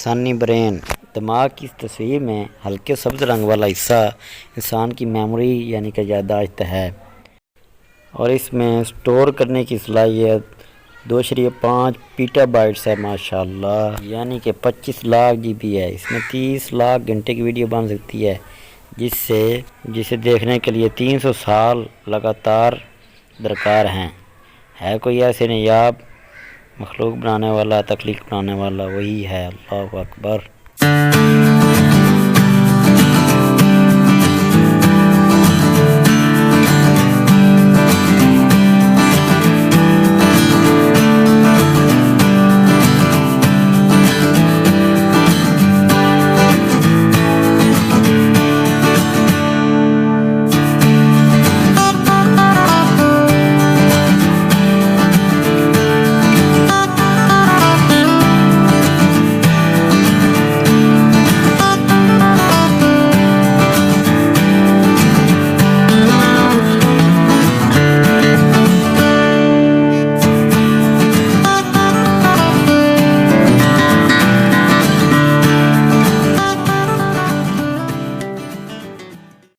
इंसानी ब्रेन दिमाग की इस तस्वीर में हल्के सब्ज़ रंग वाला हिस्सा इंसान की मेमोरी यानी कि याददाश्त है और इसमें स्टोर करने की सलाहियत 2.5 पीटाबाइट्स है माशाल्लाह, यानी कि 25 लाख GB है। इसमें 30 लाख घंटे की वीडियो बन सकती है, जिसे देखने के लिए 300 साल लगातार दरकार हैं। है कोई ऐसे नायाब मखलूक बनाने वाला, तख्लीक बनाने वाला, वही है। अल्लाहु अकबर।